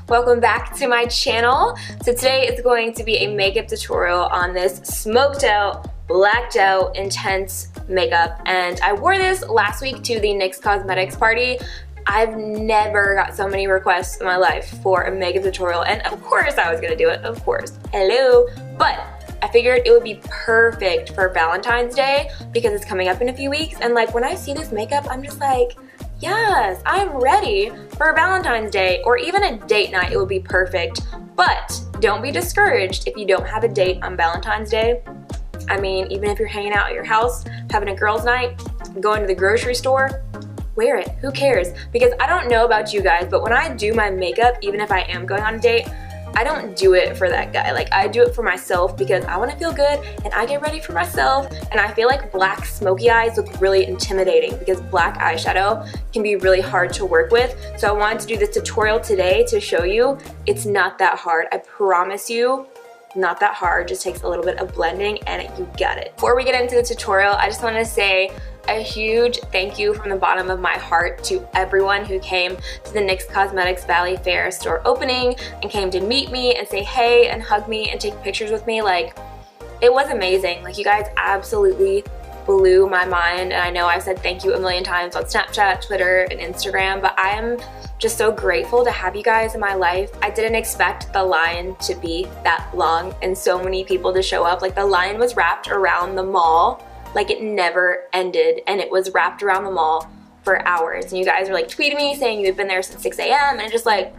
Welcome back to my channel. So today is going to be a makeup tutorial on this smoked out, blacked out, intense makeup. And I wore this last week to the NYX Cosmetics party. I've never got so many requests in my life for a makeup tutorial, and of course I was gonna do it, of course. Hello. But I figured it would be perfect for Valentine's Day because it's coming up in a few weeks, and like when I see this makeup, I'm just like, yes, I'm ready for Valentine's Day, or even a date night. It would be perfect. But don't be discouraged if you don't have a date on Valentine's Day. I mean, even if you're hanging out at your house, having a girls' night, going to the grocery store, wear it. Who cares? Because I don't know about you guys, but when I do my makeup, even if I am going on a date, I don't do it for that guy. Like, I do it for myself because I want to feel good and I get ready for myself. And I feel like black smoky eyes look really intimidating because black eyeshadow can be really hard to work with. So I wanted to do this tutorial today to show you it's not that hard. I promise you, not that hard. Just takes a little bit of blending and you got it. Before we get into the tutorial, I just want to say a huge thank you from the bottom of my heart to everyone who came to the NYX Cosmetics Valley Fair store opening and came to meet me and say hey and hug me and take pictures with me. Like, it was amazing. Like, you guys absolutely blew my mind, and I know I said thank you a million times on Snapchat, Twitter, and Instagram, but I am just so grateful to have you guys in my life. I didn't expect the line to be that long and so many people to show up. Like, the line was wrapped around the mall. Like, it never ended, and it was wrapped around the mall for hours. And you guys were like tweeting me saying you had been there since 6 a.m. and it just like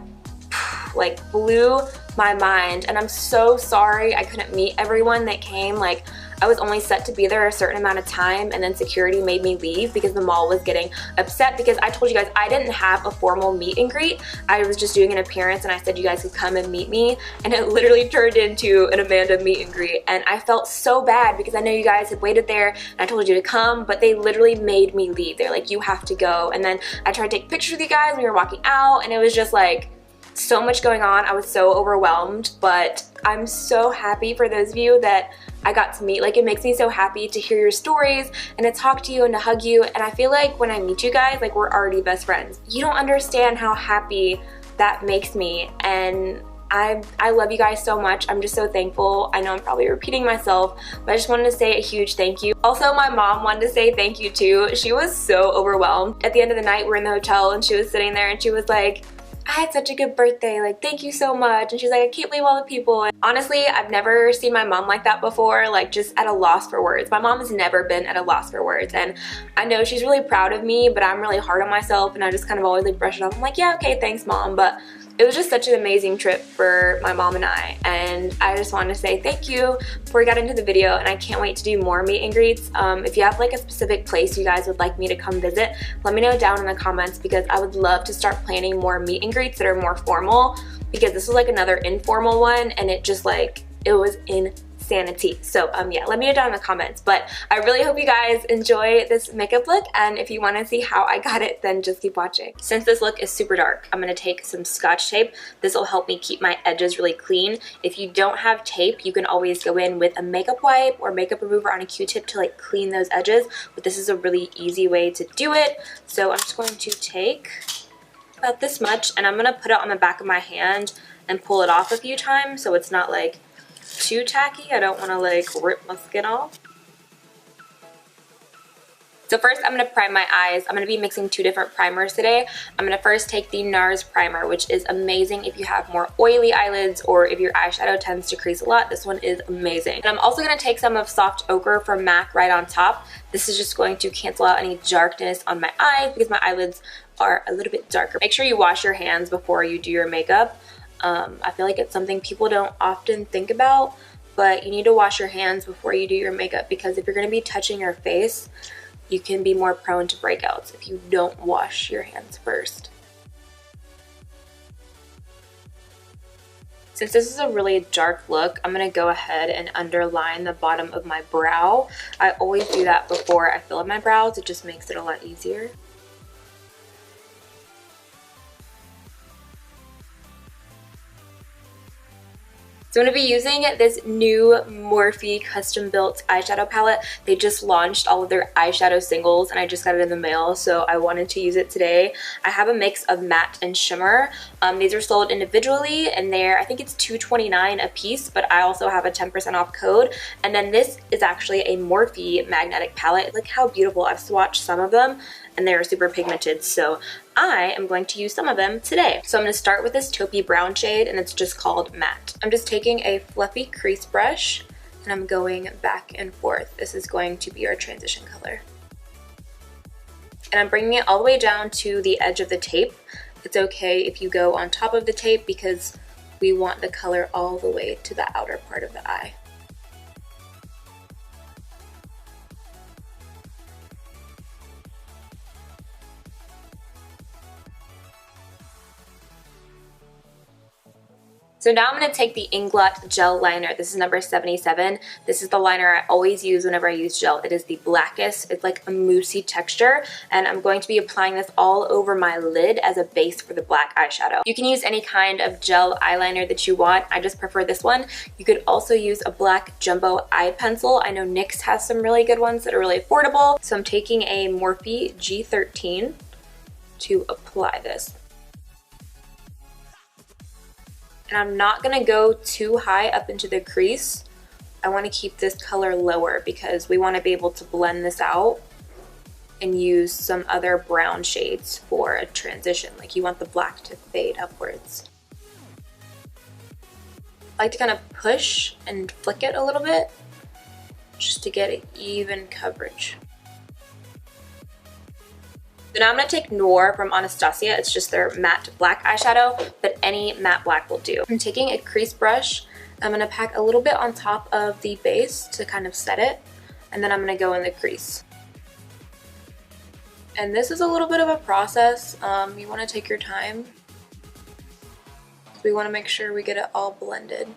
blew my mind. And I'm so sorry I couldn't meet everyone that came. Like, I was only set to be there a certain amount of time, and then security made me leave because the mall was getting upset because I told you guys I didn't have a formal meet and greet. I was just doing an appearance and I said you guys could come and meet me, and it literally turned into an Amanda meet and greet, and I felt so bad because I know you guys had waited there and I told you to come, but they literally made me leave. They're like, you have to go. And then I tried to take pictures with you guys when we were walking out, and it was just like so much going on. I was so overwhelmed, but I'm so happy for those of you that I got to meet. Like, it makes me so happy to hear your stories and to talk to you and to hug you, and I feel like when I meet you guys, like, we're already best friends. You don't understand how happy that makes me, and I love you guys so much. I'm just so thankful. I know I'm probably repeating myself, but I just wanted to say a huge thank you. Also, my mom wanted to say thank you too. She was so overwhelmed. At the end of the night, we're in the hotel and she was sitting there and she was like, I had such a good birthday, like, thank you so much. And she's like, I can't believe all the people. And honestly, I've never seen my mom like that before, like, just at a loss for words. My mom has never been at a loss for words, and I know she's really proud of me, but I'm really hard on myself, and I just kind of always like brush it off. I'm like, yeah, okay, thanks, Mom. But it was just such an amazing trip for my mom and I just wanted to say thank you before we got into the video, and I can't wait to do more meet and greets. If you have like a specific place you guys would like me to come visit, let me know down in the comments because I would love to start planning more meet and greets that are more formal, because this was like another informal one and it just like, it was insanity. So yeah, let me know down in the comments. But I really hope you guys enjoy this makeup look, and if you want to see how I got it, then just keep watching. Since this look is super dark, I'm going to take some Scotch tape. This will help me keep my edges really clean. If you don't have tape, you can always go in with a makeup wipe or makeup remover on a Q-tip to like clean those edges, but this is a really easy way to do it. So I'm just going to take about this much, and I'm going to put it on the back of my hand and pull it off a few times so it's not like too tacky. I don't want to like rip my skin off. So first I'm going to prime my eyes. I'm going to be mixing two different primers today. I'm going to first take the NARS primer, which is amazing if you have more oily eyelids or if your eyeshadow tends to crease a lot. This one is amazing. And I'm also going to take some of Soft Ochre from MAC right on top. This is just going to cancel out any darkness on my eyes because my eyelids are a little bit darker. Make sure you wash your hands before you do your makeup. I feel like it's something people don't often think about, but you need to wash your hands before you do your makeup because if you're going to be touching your face, you can be more prone to breakouts if you don't wash your hands first. Since this is a really dark look, I'm going to go ahead and underline the bottom of my brow. I always do that before I fill in my brows. It just makes it a lot easier. So I'm going to be using this new Morphe custom built eyeshadow palette. They just launched all of their eyeshadow singles and I just got it in the mail, so I wanted to use it today. I have a mix of matte and shimmer. These are sold individually and I think it's $2.29 a piece, but I also have a 10% off code. And then this is actually a Morphe magnetic palette. Look how beautiful. I've swatched some of them and they are super pigmented, so I am going to use some of them today. So I'm going to start with this taupey brown shade and it's just called Matte. I'm just taking a fluffy crease brush and I'm going back and forth. This is going to be our transition color. And I'm bringing it all the way down to the edge of the tape. It's okay if you go on top of the tape because we want the color all the way to the outer part of the eye. So now I'm going to take the Inglot gel liner. This is number 77. This is the liner I always use whenever I use gel. It is the blackest. It's like a moussey texture, and I'm going to be applying this all over my lid as a base for the black eyeshadow. You can use any kind of gel eyeliner that you want. I just prefer this one. You could also use a black jumbo eye pencil. I know NYX has some really good ones that are really affordable. So I'm taking a Morphe G13 to apply this. And I'm not gonna go too high up into the crease. I wanna keep this color lower because we wanna be able to blend this out and use some other brown shades for a transition. Like you want the black to fade upwards. I like to kind of push and flick it a little bit just to get an even coverage. So now I'm going to take Noir from Anastasia. It's just their matte black eyeshadow, but any matte black will do. I'm taking a crease brush. I'm going to pack a little bit on top of the base to kind of set it, and then I'm going to go in the crease. And this is a little bit of a process. You want to take your time. We want to make sure we get it all blended.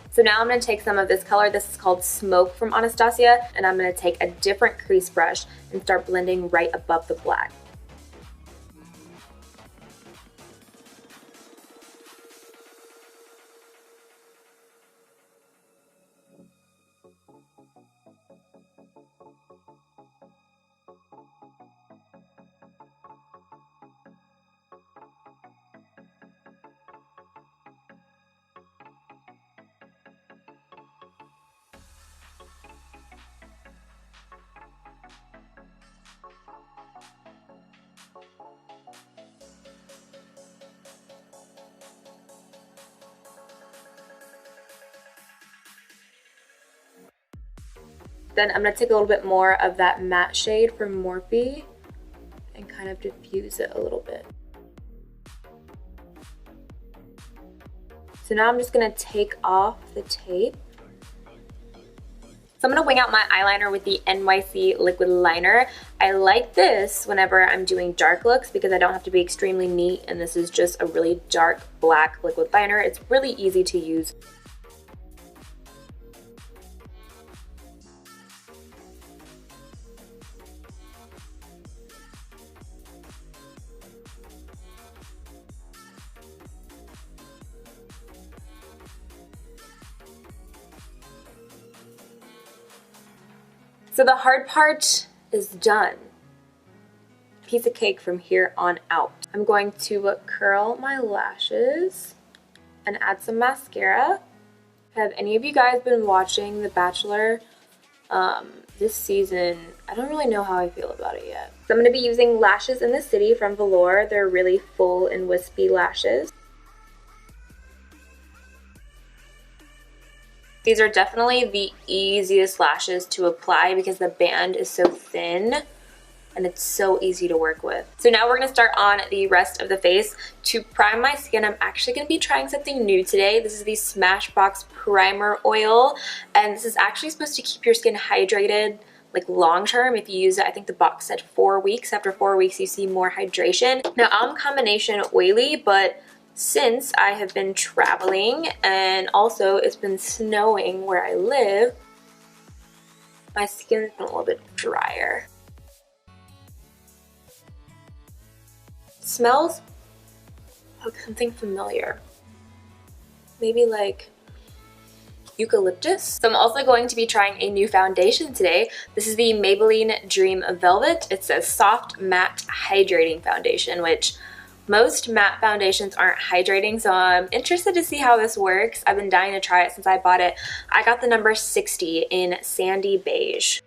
So now I'm going to take some of this color. This is called Smoke from Anastasia, and I'm going to take a different crease brush and start blending right above the black. Then I'm going to take a little bit more of that matte shade from Morphe and kind of diffuse it a little bit. So now I'm just going to take off the tape. So I'm going to wing out my eyeliner with the NYC liquid liner. I like this whenever I'm doing dark looks because I don't have to be extremely neat, and this is just a really dark black liquid liner. It's really easy to use. So the hard part is done. Piece of cake from here on out. I'm going to curl my lashes and add some mascara. Have any of you guys been watching The Bachelor this season? I don't really know how I feel about it yet. So I'm going to be using Lashes in the City from Velour. They're really full and wispy lashes. These are definitely the easiest lashes to apply because the band is so thin. and it's so easy to work with. So now we're gonna start on the rest of the face. To prime my skin, I'm actually gonna be trying something new today. This is the Smashbox Primer Oil, and this is actually supposed to keep your skin hydrated like long term. If you use it, I think the box said 4 weeks. After 4 weeks, you see more hydration. Now I'm combination oily, but since I have been traveling and also it's been snowing where I live, my skin's been a little bit drier. It smells like something familiar. Maybe like eucalyptus. So I'm also going to be trying a new foundation today. This is the Maybelline Dream Velvet. It's a soft matte hydrating foundation, which most matte foundations aren't hydrating, so I'm interested to see how this works. I've been dying to try it since I bought it. I got the number 60 in Sandy Beige.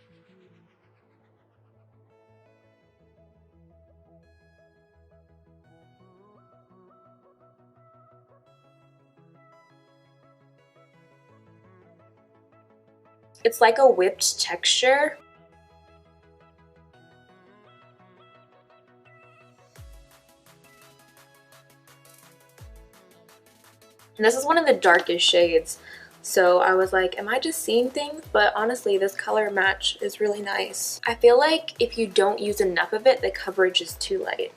It's like a whipped texture. And this is one of the darkest shades. So I was like, am I just seeing things? But honestly, this color match is really nice. I feel like if you don't use enough of it, the coverage is too light.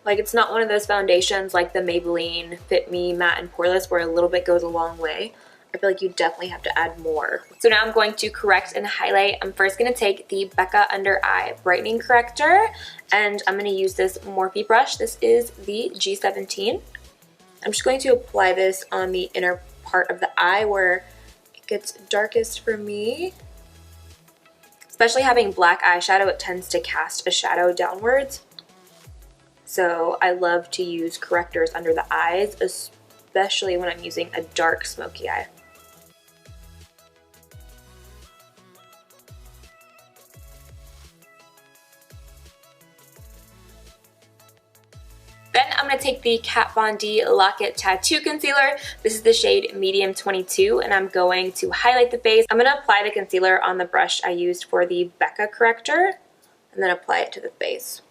Like, it's not one of those foundations like the Maybelline Fit Me Matte and Poreless where a little bit goes a long way. I feel like you definitely have to add more. So now I'm going to correct and highlight. I'm first going to take the Becca Under Eye Brightening Corrector, and I'm going to use this Morphe brush. This is the G17. I'm just going to apply this on the inner part of the eye where it gets darkest for me. Especially having black eyeshadow, it tends to cast a shadow downwards. So I love to use correctors under the eyes, especially when I'm using a dark smoky eye. Then I'm going to take the Kat Von D Lock It Tattoo Concealer. This is the shade Medium 22, and I'm going to highlight the face. I'm going to apply the concealer on the brush I used for the Becca corrector, and then apply it to the face.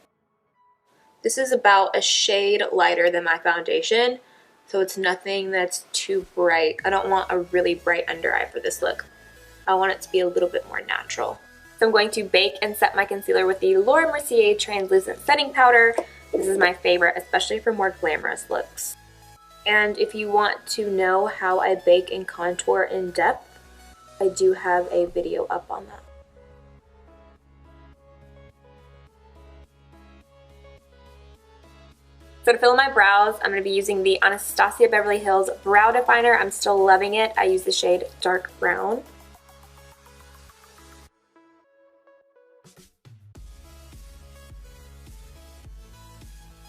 This is about a shade lighter than my foundation, so it's nothing that's too bright. I don't want a really bright under eye for this look. I want it to be a little bit more natural. So I'm going to bake and set my concealer with the Laura Mercier Translucent Setting Powder. This is my favorite, especially for more glamorous looks. And if you want to know how I bake and contour in depth, I do have a video up on that. So to fill my brows, I'm going to be using the Anastasia Beverly Hills Brow Definer. I'm still loving it. I use the shade Dark Brown.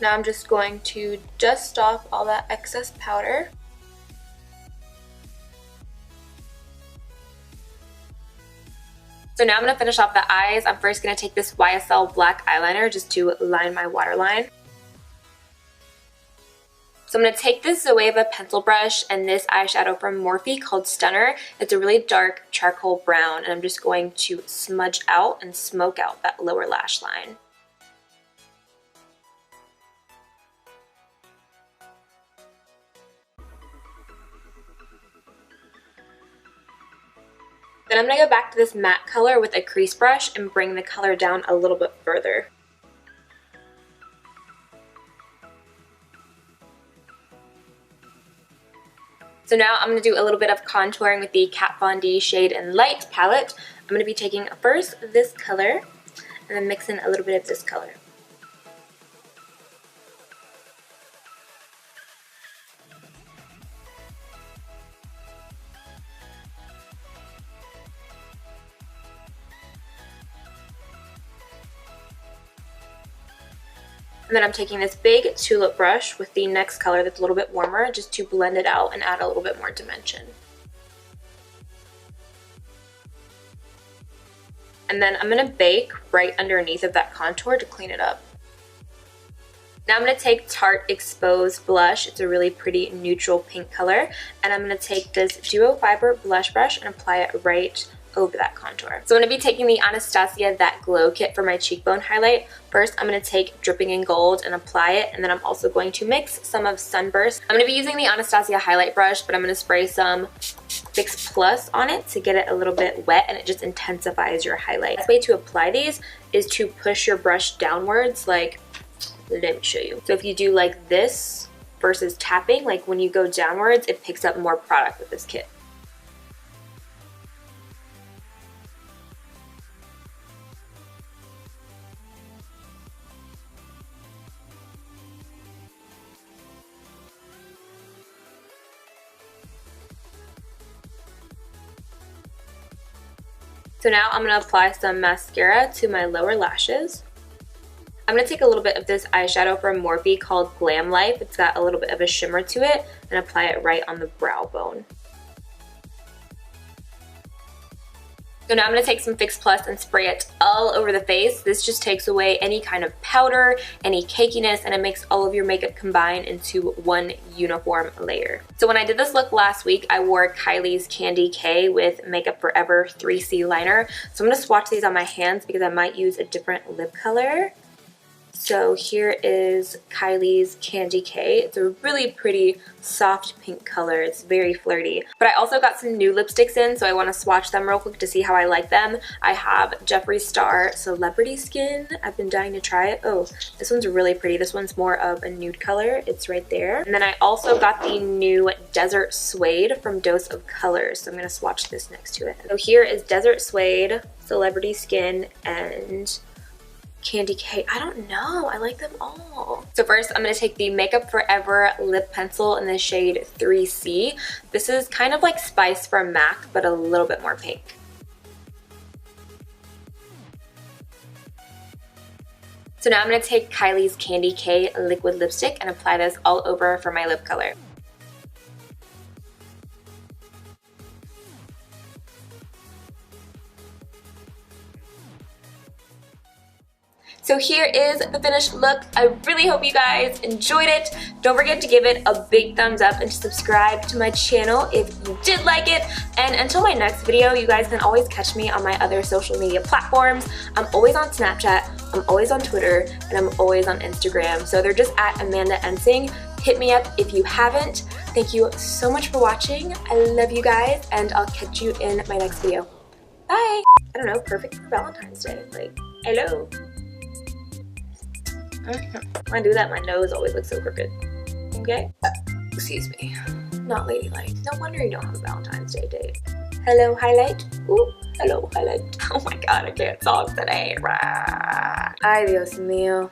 Now I'm just going to dust off all that excess powder. So now I'm going to finish off the eyes. I'm first going to take this YSL black eyeliner just to line my waterline. So I'm going to take this Zoeva pencil brush and this eyeshadow from Morphe called Stunner. It's a really dark charcoal brown, and I'm just going to smudge out and smoke out that lower lash line. Then I'm going to go back to this matte color with a crease brush and bring the color down a little bit further. So now I'm going to do a little bit of contouring with the Kat Von D Shade and Light palette. I'm going to be taking first this color and then mixing a little bit of this color. And then I'm taking this big tulip brush with the next color that's a little bit warmer just to blend it out and add a little bit more dimension. And then I'm going to bake right underneath of that contour to clean it up. Now I'm going to take Tarte Exposed Blush. It's a really pretty neutral pink color. And I'm going to take this Duo Fiber blush brush and apply it right over that contour. So I'm going to be taking the Anastasia That Glow kit for my cheekbone highlight. First, I'm going to take Dripping in Gold and apply it, and then I'm also going to mix some of Sunburst. I'm going to be using the Anastasia highlight brush, but I'm going to spray some Fix Plus on it to get it a little bit wet, and it just intensifies your highlight. The best way to apply these is to push your brush downwards, like, let me show you. So if you do like this versus tapping, like when you go downwards, it picks up more product with this kit. So now I'm going to apply some mascara to my lower lashes. I'm going to take a little bit of this eyeshadow from Morphe called Glam Life. It's got a little bit of a shimmer to it, and apply it right on the brow bone. So now I'm going to take some Fix Plus and spray it all over the face. This just takes away any kind of powder, any cakiness, and it makes all of your makeup combine into one uniform layer. So when I did this look last week, I wore Kylie's Candy K with Makeup Forever 3C liner. So I'm going to swatch these on my hands because I might use a different lip color. So here is Kylie's Candy K. It's a really pretty soft pink color. It's very flirty. But I also got some new lipsticks in, so I want to swatch them real quick to see how I like them. I have Jeffree Star Celebrity Skin. I've been dying to try it. Oh, this one's really pretty. This one's more of a nude color. It's right there. And then I also got the new Desert Suede from Dose of Colors. So I'm going to swatch this next to it. So here is Desert Suede, Celebrity Skin, and Candy K. I don't know. I like them all. So first, I'm going to take the Makeup Forever lip pencil in the shade 3C. This is kind of like Spice from MAC, but a little bit more pink. So now I'm going to take Kylie's Candy K liquid lipstick and apply this all over for my lip color. So here is the finished look. I really hope you guys enjoyed it. Don't forget to give it a big thumbs up and to subscribe to my channel if you did like it. And until my next video, you guys can always catch me on my other social media platforms. I'm always on Snapchat, I'm always on Twitter, and I'm always on Instagram. So they're just at Amanda Ensing. Hit me up if you haven't. Thank you so much for watching. I love you guys, and I'll catch you in my next video. Bye! I don't know, perfect for Valentine's Day. Like, hello. When I do that, my nose always looks so crooked. Okay? Excuse me. Not ladylike. No wonder you don't have a Valentine's Day date. Hello, highlight. Ooh, hello, highlight. Oh my god, I can't talk today. Ay, Dios mío.